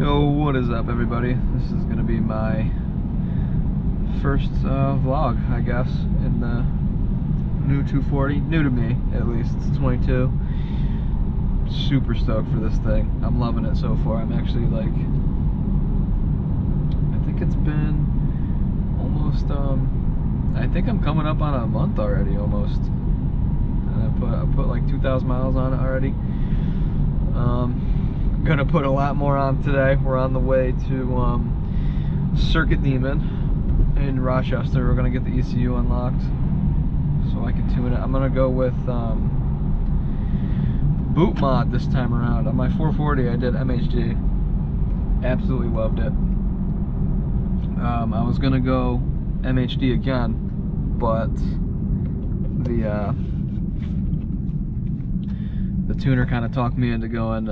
Yo, what is up, everybody? This is gonna be my first vlog, I guess, in the new 240. New to me, at least. It's 22. Super stoked for this thing. I'm loving it so far. I'm actually like, I think it's been almost, I think I'm coming up on a month already, almost. And I put like 2,000 miles on it already. Gonna put a lot more on today. We're on the way to Circuit Demon in Rochester. We're gonna get the ECU unlocked so I can tune it. I'm gonna go with boot mod this time around. On my 440 I did MHG. Absolutely loved it. I was gonna go MHD again, but the tuner kind of talked me into going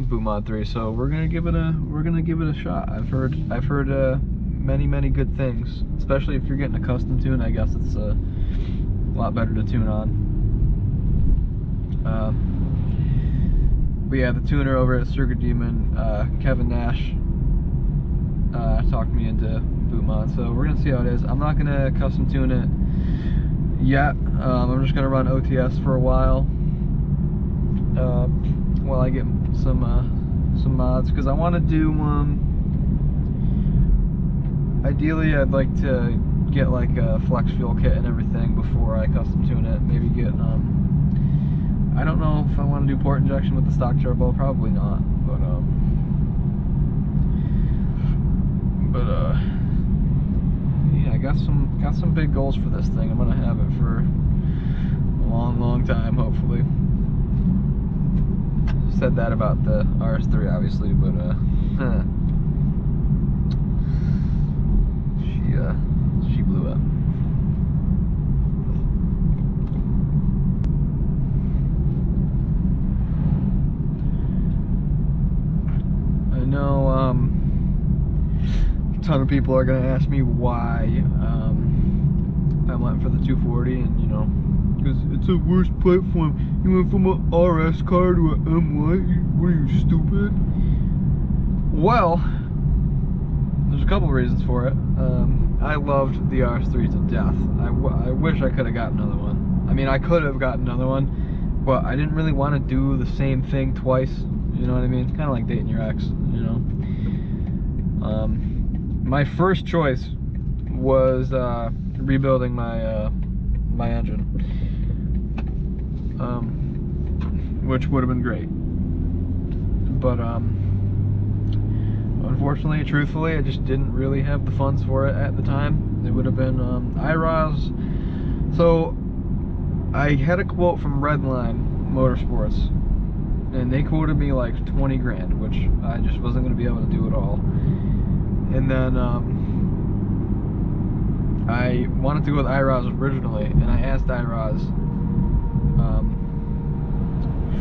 boot mod 3, so we're gonna give it a shot. I've heard many good things, especially if you're getting a custom tune. I guess it's a lot better to tune on. But yeah, the tuner over at Circuit Demon, Kevin Nash, talked me into boot mod, so we're gonna see how it is. I'm not gonna custom tune it yet. I'm just gonna run OTS for a while I get some mods, because I want to do ideally I'd like to get like a flex fuel kit and everything before I custom tune it. Maybe get I don't know if I want to do port injection with the stock turbo, probably not, but yeah, I got some big goals for this thing. I'm gonna have it for a long time, hopefully. Said that about the RS3, obviously, but she blew up. I know a ton of people are gonna ask me why I went for the 240, and you know, because it's a worse platform. You went from an RS car to an M1? What are you, stupid? Well, there's a couple reasons for it. I loved the RS3 to death. I wish I could have got another one. I mean, I could have gotten another one, but I didn't really want to do the same thing twice. You know what I mean? Kind of like dating your ex, you know? My first choice was rebuilding my my engine. Which would have been great, but unfortunately, truthfully, I just didn't really have the funds for it at the time. It would have been IROS. So I had a quote from Redline Motorsports, and they quoted me like 20 grand, which I just wasn't going to be able to do at all. And then I wanted to go with IROS originally, and I asked IROS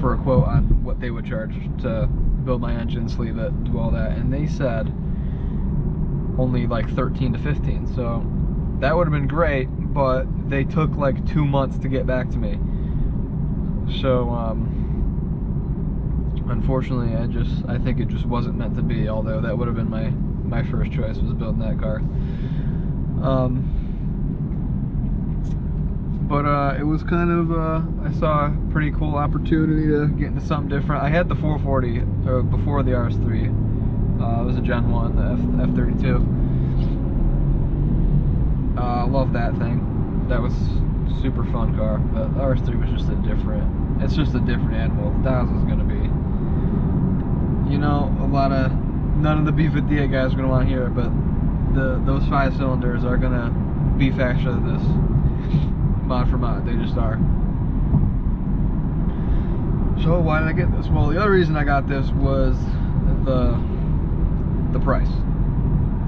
for a quote on what they would charge to build my engine, sleeve it, do all that, and they said only like 13 to 15. So that would have been great, but they took like 2 months to get back to me. So unfortunately, I think it just wasn't meant to be, although that would have been my first choice, was building that car. But it was kind of, I saw a pretty cool opportunity to get into something different. I had the 440 before the RS3. It was a Gen 1, the F32. I love that thing. That was a super fun car. But the RS3 was just it's just a different animal. The Dodge is going to be, you know, none of the B58 guys are going to want to hear it, but those 5 cylinders are going to be faster than this. Mod for mod, they just are. So why did I get this? Well, the other reason I got this was the price.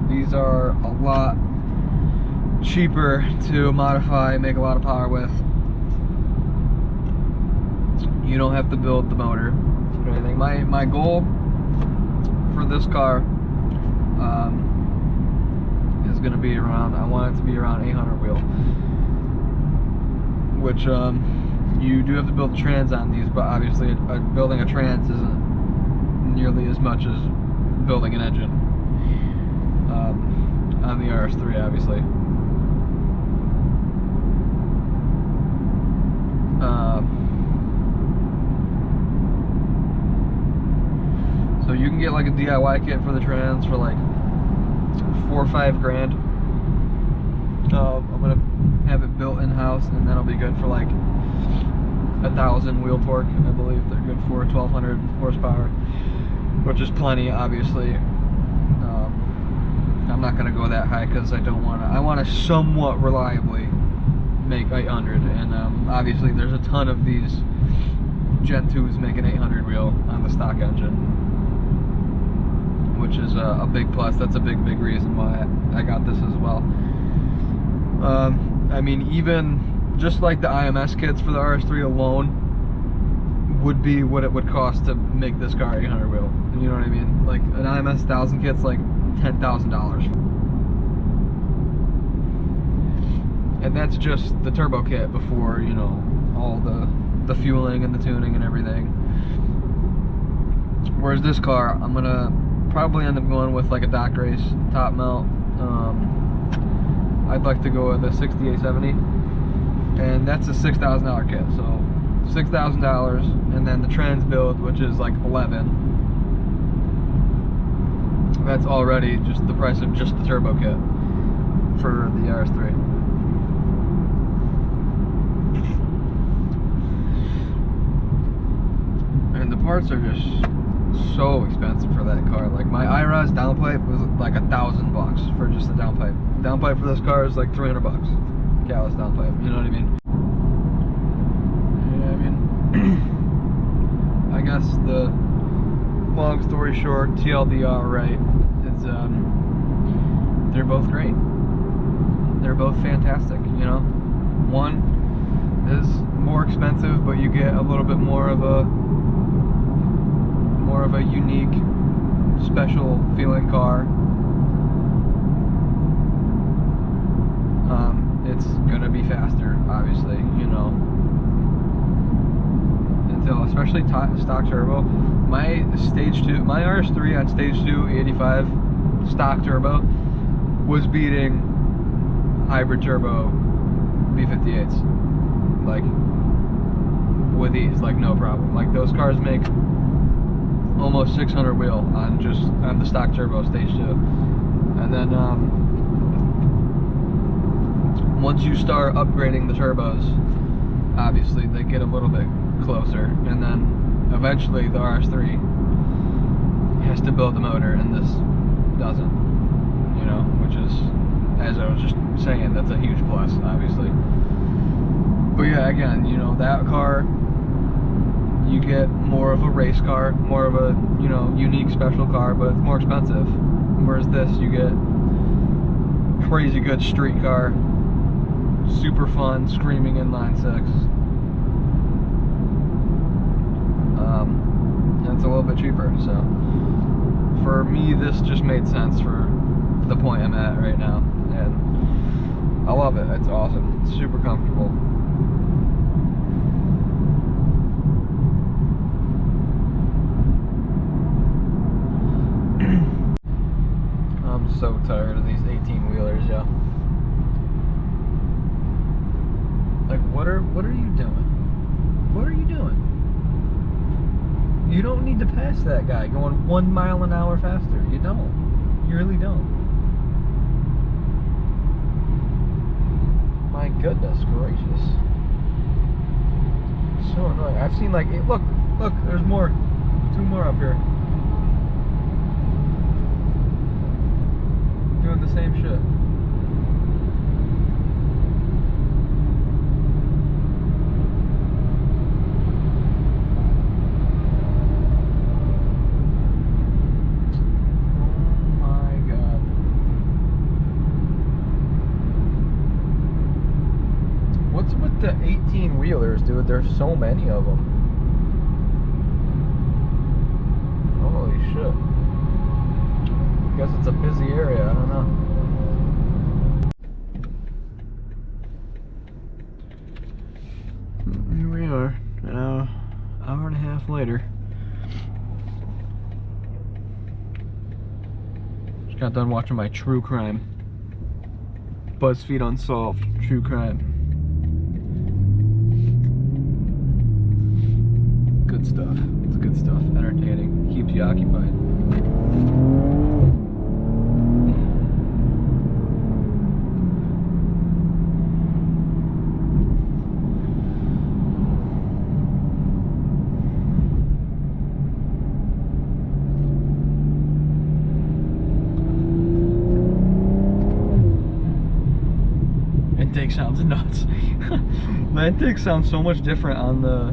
These are a lot cheaper to modify, make a lot of power with. You don't have to build the motor or anything. My goal for this car is going to be around, I want it to be around 800 wheel. Which you do have to build trans on these, but obviously building a trans isn't nearly nearly as much as building an engine on the RS3, obviously. So you can get like a DIY kit for the trans for like $4 or $5 grand. I'm gonna have it built in-house, and that'll be good for like 1,000 wheel torque. I believe they're good for 1,200 horsepower, which is plenty, obviously. I'm not gonna go that high because I don't want to. I want to somewhat reliably make 800, and obviously there's a ton of these Gen 2s making 800 wheel on the stock engine, which is a big plus. That's a big reason why I got this as well. I mean, even just like the IMS kits for the RS3 alone would be what it would cost to make this car 800 wheel. You know what I mean? Like an IMS 1000 kit's like $10,000. And that's just the turbo kit before, you know, all the fueling and the tuning and everything. Whereas this car, I'm gonna probably end up going with like a dock race top mount. I'd like to go with a 6870, and that's a $6,000 kit. So $6,000, and then the trans build, which is like 11. That's already just the price of just the turbo kit for the RS3. And the parts are just so expensive for that car. Like my IRAS downpipe was like $1,000 for just the downpipe. Downpipe for this car is like $300. Callus downpipe, you know what I mean? Yeah, I mean, I guess the long story short, TLDR, right? It's they're both great. They're both fantastic. You know, one is more expensive, but you get a little bit more of a unique, special feeling car. It's gonna be faster, obviously, you know. Until, especially stock turbo. My stage 2, my RS3 on stage 2 E85 stock turbo was beating hybrid turbo V58s, like with ease, like no problem. Like those cars make almost 600 wheel on the stock turbo stage 2, and then once you start upgrading the turbos, obviously they get a little bit closer, and then eventually the RS3 has to build the motor, and this doesn't, you know, which is, as I was just saying, that's a huge plus, obviously. But yeah, again, you know, that car, you get more of a race car, more of a, you know, unique special car, but it's more expensive. Whereas this, you get crazy good street car, super fun, screaming inline six. And it's a little bit cheaper, so for me this just made sense for the point I'm at right now, and I love it. It's awesome. It's super comfortable. I'm so tired of these 18-wheelers, yo. Like, what are you doing? What are you doing? You don't need to pass that guy going 1 mile an hour faster. You don't. You really don't. My goodness gracious. So annoying. I've seen like, look, there's more. 2 more up here. Doing the same shit. The 18-wheelers, dude, there's so many of them. Holy shit. Guess it's a busy area, I don't know. Here we are, an hour and a half later. Got done watching my true crime. BuzzFeed Unsolved true crime. Good stuff. It's good stuff. Entertaining. Keeps you occupied. Intake sounds nuts. The intake sounds so much different on the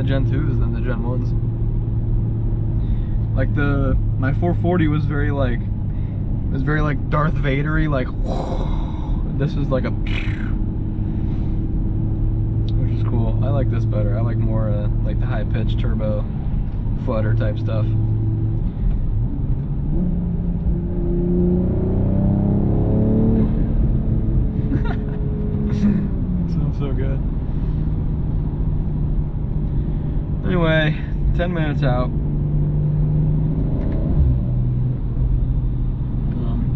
Gen 2s than the Gen 1s. Like my 440 was very like Darth Vader-y, like this is like a, which is cool. I like this better. I like more like the high-pitched turbo flutter type stuff. Sounds so good. Anyway, 10 minutes out.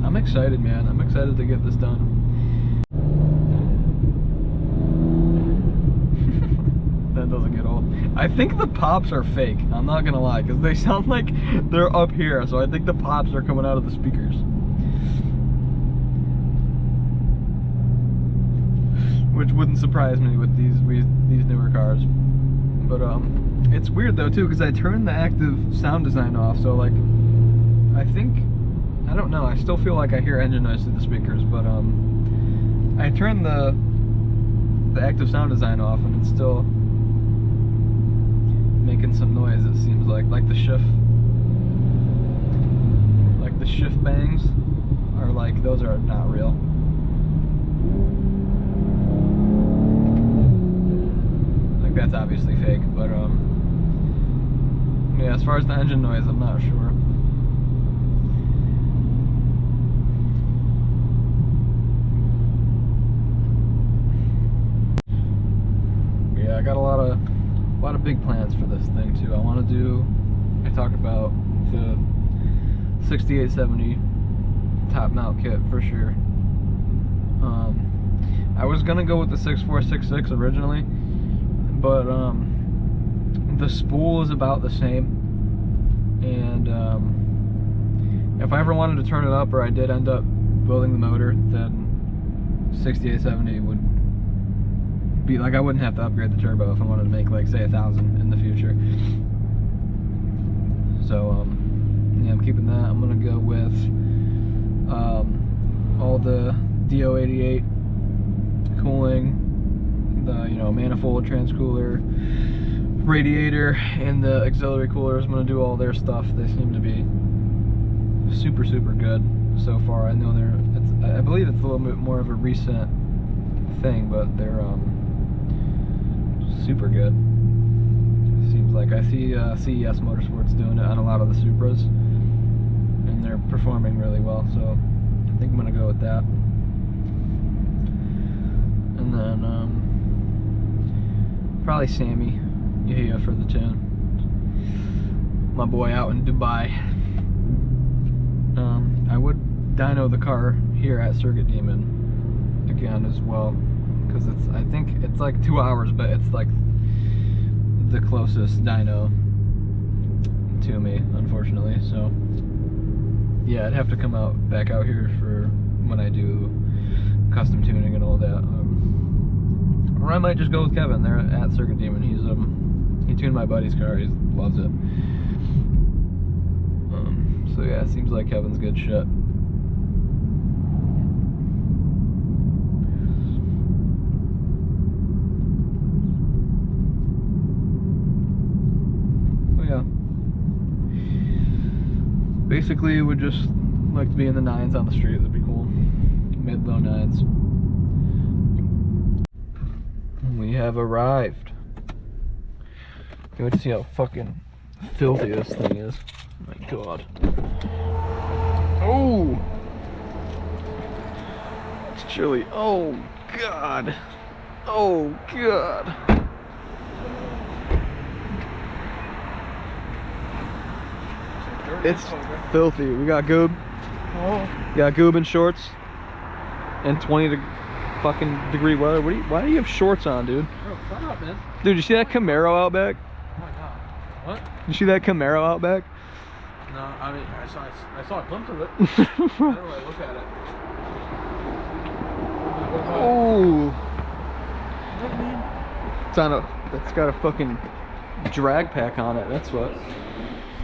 I'm excited, man. I'm excited to get this done. That doesn't get old. I think the pops are fake. I'm not gonna lie, because they sound like they're up here. So I think the pops are coming out of the speakers. Which wouldn't surprise me with these newer cars. But it's weird though too, because I turned the active sound design off, so like I don't know, I still feel like I hear engine noise through the speakers, but I turned the active sound design off and it's still making some noise, it seems like the shift bangs are like, those are not real. That's obviously fake, but yeah, as far as the engine noise, I'm not sure. Yeah, I got a lot of big plans for this thing too. I talked about the 6870 top mount kit for sure. I was gonna go with the 6466 originally, but the spool is about the same, and if I ever wanted to turn it up, or I did end up building the motor, then 6870 would be like, I wouldn't have to upgrade the turbo if I wanted to make like say 1,000 in the future. So yeah, I'm keeping that. I'm gonna go with all the DO88 cooling, the manifold, transcooler, radiator, and the auxiliary coolers. I'm gonna do all their stuff. They seem to be super good so far. I know I believe it's a little bit more of a recent thing, but they're super good. Seems like I see CES Motorsports doing it on a lot of the Supras, and they're performing really well. So I think I'm gonna go with that. And then probably Sammy, yeah, for the tune. My boy out in Dubai. I would dyno the car here at Circuit Demon again as well, because I think it's like 2 hours, but it's like the closest dyno to me, unfortunately. So yeah, I'd have to come back out here for when I do custom tuning and all that. Or I might just go with Kevin there at Circuit Demon. He tuned my buddy's car. He loves it. So yeah, it seems like Kevin's good shit. Oh yeah. Basically, would just like to be in the 9s on the street. That'd be cool. Mid-low 9s. We have arrived. Can't wait to see how fucking filthy this thing is. Oh my god. Oh! It's chilly. Oh god. Oh god. It's filthy. We got goob. We got goob and shorts. And 20 fucking degree weather. Why do you have shorts on, dude? Bro, shut up, man. Dude, you see that Camaro out back? Oh my god. What? You see that Camaro out back? No, I mean, I saw a glimpse of it. I didn't really look at it. Oh. It's on a. It's got a fucking drag pack on it. That's what.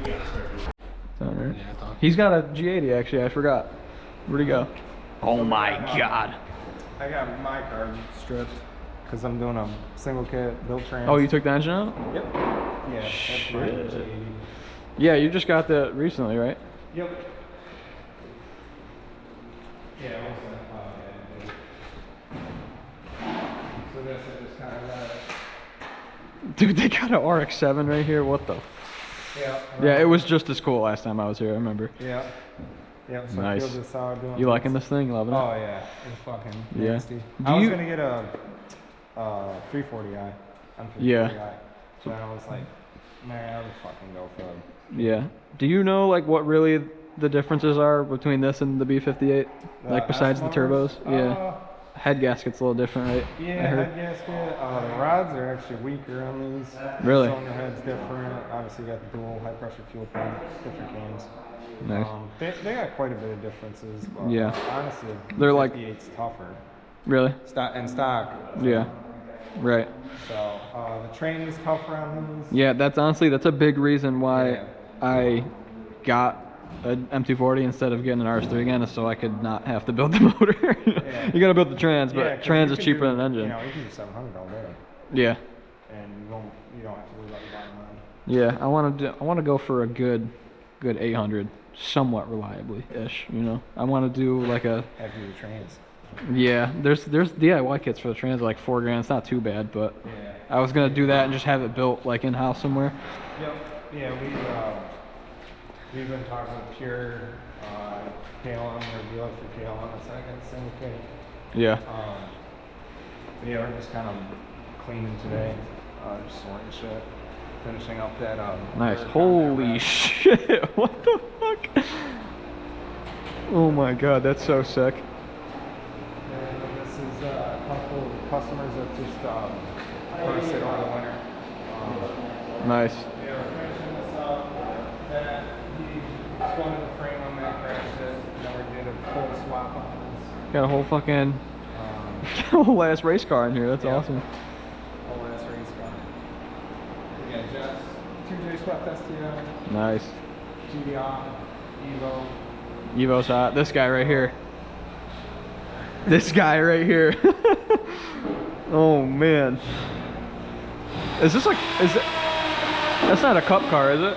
It's on there. Yeah, He's got a G80 actually. I forgot. Where'd he go? Oh my god. I got my car stripped because I'm doing a single kit built trans. Oh, you took the engine out? Yep. Yeah. That's my G80. Yeah, you just got that recently, right? Yep. Yeah, I was in so this I just kind of got it. Dude, they got an RX-7 right here. What the? Yeah. Yeah, it was just as cool last time I was here. I remember. Yeah. Yeah. So Nice. I feel this out doing You liking this thing? Loving it? Oh yeah, it's fucking Yeah. nasty. Do I was you- gonna get a 340i. Yeah. So I was like, man, I'll just fucking go for it. Yeah. Do you know like what really the differences are between this and the B58? Like besides the turbos? Yeah. Head gasket's a little different, right? I Yeah, heard. head gasket. The rods are actually weaker on these. Really? Cylinder head's different. Obviously, you got the dual high pressure fuel pump, different cams. Nice. They got quite a bit of differences. But Yeah. honestly, They're like- 58's tougher. Really? Stock. Yeah. Right. So the training's tougher on these. Yeah, that's a big reason why Yeah. I got an M240 instead of getting an RS3 again, is so I could not have to build the motor. You gotta build the trans, but 'cause trans you is can cheaper do, than an engine. You know, you can do 700 all day, Yeah. and you don't have to worry about your bottom line. Yeah, I want to go for a good 800, somewhat reliably ish. You know, I want to do like a. Have to do the trains. Yeah, there's DIY kits for the trans, like $4,000. It's not too bad, but Yeah. I was gonna do that and just have it built like in house somewhere. Yep. Yeah, we've been talking with Pure, KLM, or dealer for KLM, a second single kit. Yeah. Yeah, we're just kind of cleaning today, just sorting shit, finishing up that. Nice. rear Holy contact shit! What the fuck? Oh my god, that's so sick. And then this is a couple of customers that just purchased it over the winter. Nice. Yeah, we're finishing this up. That he spun the frame on that, crashed it, and then we did a full swap on this. Got a whole fucking Um, whole ass race car in here. That's Yeah. awesome. Whole ass race car. We got Jets, 2J Swept STO, Nice. GDI, Evo. Evo's hot. This guy right here. This guy right here. Oh man. Is this like? Is it? That's not a cup car, is it?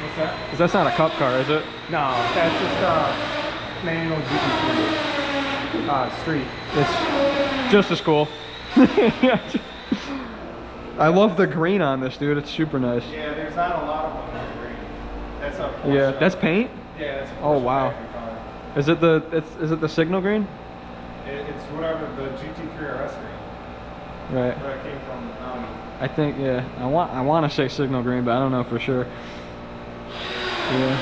What's that? That's not a cup car, is it? No, that's just manual GT3. Street. It's just as cool. I love the green on this, dude. It's super nice. Yeah, there's not a lot of them that are green. That's a Porsche. Yeah, that's paint. Yeah, that's a Porsche. Oh, wow. factory car. Is it the signal green? It's whatever the GT3 RS green. Right. Where it came from. I think yeah. I want to say signal green, but I don't know for sure. Yeah.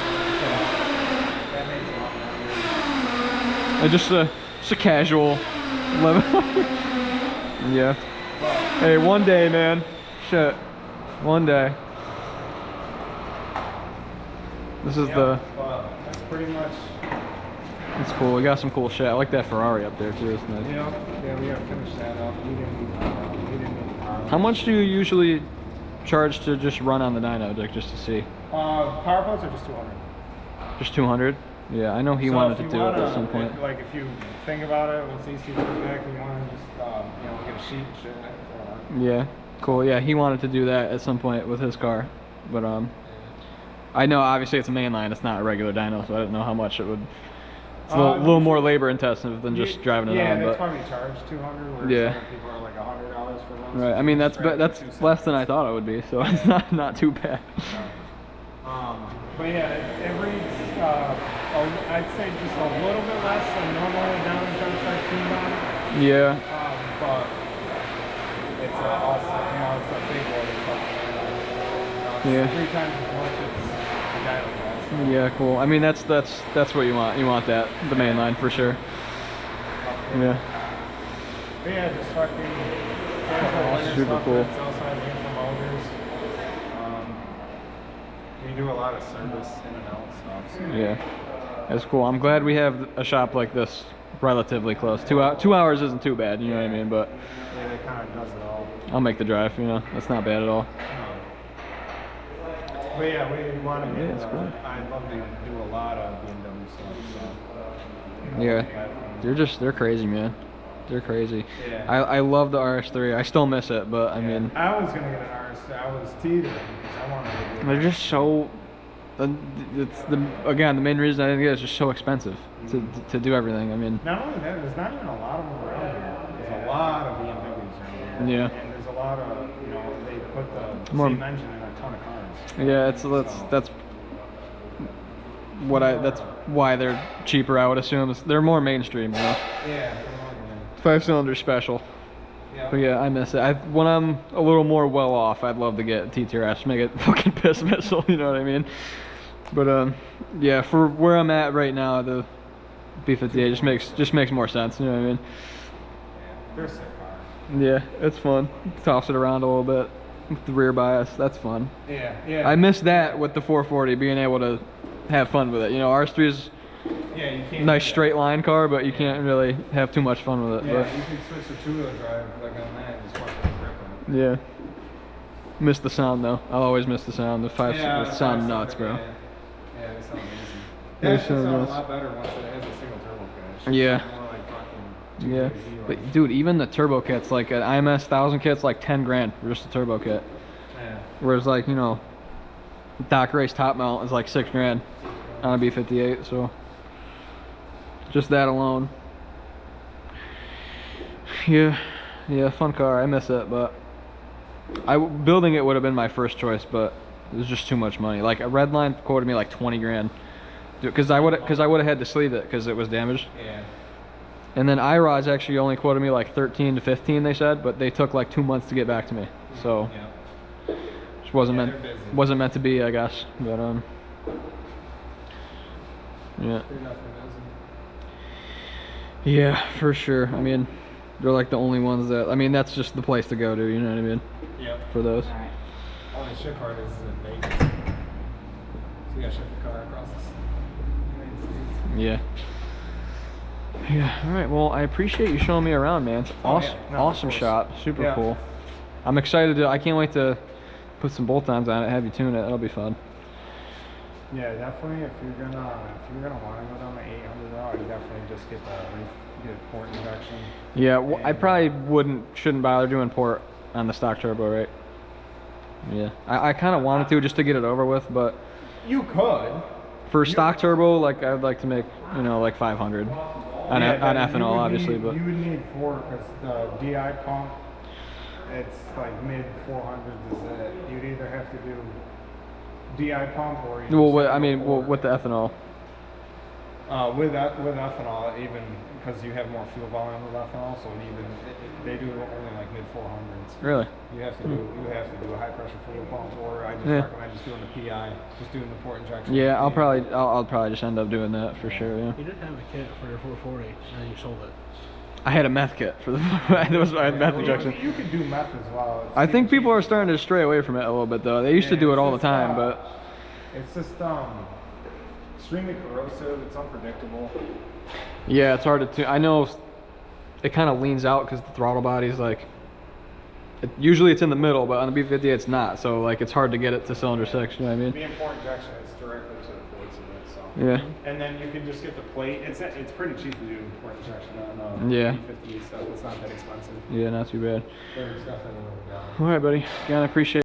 That makes a lot more. Just a casual level. Yeah. Hey, one day, man. Shit. One day. This is the. Well, that's pretty much. It's cool. We got some cool shit. I like that Ferrari up there too. It's nice. Yeah, we have finished that up. We didn't need power. How much do you usually charge to just run on the dyno, like just to see? Power pods are just 200. Just 200? Yeah, I know he So wanted if to you do it wanna, at some point. Like if you think about it, once AC goes back, and you want to just get a sheet and shit. Yeah, cool. Yeah, he wanted to do that at some point with his car, but I know obviously it's a mainline. It's not a regular dyno, so I don't know how much it would. It's a little more labor intensive than just driving it on. Yeah, that's But probably charged 200. Where Yeah. some people are like $100 for runs. right, I mean that's less than I thought it would be, so it's not too bad. But yeah, it reads. I'd say just a little bit less than normal down in Junction Kingdom. Yeah. But it's also, it's a big order. Yeah. 3 times as much as the dyno costs. Yeah, cool. I mean, that's what you want. You want that, the main line for sure. Yeah. But yeah, just fucking Super cool. It's outside of motors. We do a lot of service in and out stuff. So. Yeah, that's cool. I'm glad we have a shop like this relatively close. 2 hours isn't too bad, you know what I mean? But yeah, it kind of does it all. I'll make the drive, you know. That's not bad at all. But yeah, we want to. Yeah, that's cool. I'd love to do a lot of BMW stuff. So. Yeah, they're crazy, man. They're crazy. Yeah. I love the RS3. I still miss it, but I mean, I was gonna get an RS3. I was teetering because I wanted to do. they're just so. It's the main reason I didn't get it is just so expensive to do everything. I mean, not only that, there's not even a lot of them around here. There's a lot of BMWs around here. Yeah. And there's a lot of, you know, they put the same engine in a ton of cars. Yeah, that's why they're cheaper. I would assume they're more mainstream, you know. Yeah. 5-cylinder special. Yeah. But yeah, I miss it. When I'm a little more well off, I'd love to get TTRS, make it fucking piss missile. You know what I mean? But yeah, for where I'm at right now, the B58 just makes more sense. You know what I mean? Yeah, they're a sick car. Yeah, it's fun. Toss it around a little bit with the rear bias. That's fun. Yeah, yeah. I miss that with the 440, being able to have fun with it. You know, RS3 is yeah, you can't nice straight line car, but you can't really have too much fun with it. Yeah, but, you can switch to two-wheel drive like on that and just fucking rip it. yeah. Miss the sound though. I'll always miss the sound. The sound nuts, bro. Yeah, they sound amazing. They That should sound sound nuts. a lot better once it has a single turbo kit. Yeah. More like fucking Yeah. 2JZ, But dude, even the turbo kits, like an IMS 1000 kit's like 10 grand for just a turbo kit. Yeah. Whereas like, you know, Doc Race top mount is like 6 grand on a B58, so just that alone. Yeah, fun car. I miss it, but building it would have been my first choice, but it was just too much money. Like a Redline quoted me like 20 grand, because I would have had to sleeve it because it was damaged. Yeah. And then IROD's actually only quoted me like 13 to 15, they said, but they took like 2 months to get back to me. So Yeah. just wasn't meant to be, I guess. But yeah. Yeah, for sure. I mean, they're like the only ones that, I mean, that's just the place to go to, you know what I mean? Yep. For those. Alright. Only ship card is in Vegas. So you gotta ship the car across the United States. Yeah. Yeah, alright, well, I appreciate you showing me around, man. It's awesome, Yeah. No, awesome of course. shop, super Yeah. cool. I'm excited to, I can't wait to put some bolt-ons on it, have you tune it, that'll be fun. Yeah, definitely. If you're gonna want to go down the 800 route, you definitely just get port injection. Yeah, well, I probably shouldn't bother doing port on the stock turbo, right? Yeah, I kind of wanted to just to get it over with, but You could. for stock turbo, like I'd like to make, you know, like 500 on ethanol, obviously, but you would need port because the DI pump, it's like mid 400s is it. You'd either have to do DI pump or you with the ethanol. with ethanol, even because you have more fuel volume with ethanol, so they do only like mid 400s. Really? You have to do a high pressure fuel pump, or I just recommend just doing the PI, just doing the port injection. Yeah, I'll probably just end up doing that for sure. Yeah. You did have a kit for your 440, and then you sold it. I had a meth kit for the I had meth injection. You could do meth as well. I think people are starting to stray away from it a little bit though. They used to do it all the time, but it's just extremely corrosive. It's unpredictable. yeah, it's hard to. I know it kind of leans out because the throttle body's like. Usually it's in the middle, but on the B50 it's not. So like it's hard to get it to cylinder 6. You know what I mean? Being port injection, it's directly to the ports of it. So. Yeah. And then you can just get the plate. It's pretty cheap to do port injection on yeah. B50 stuff. It's not that expensive. Yeah, not too bad. There's definitely a little down. All right, buddy. Again, I appreciate.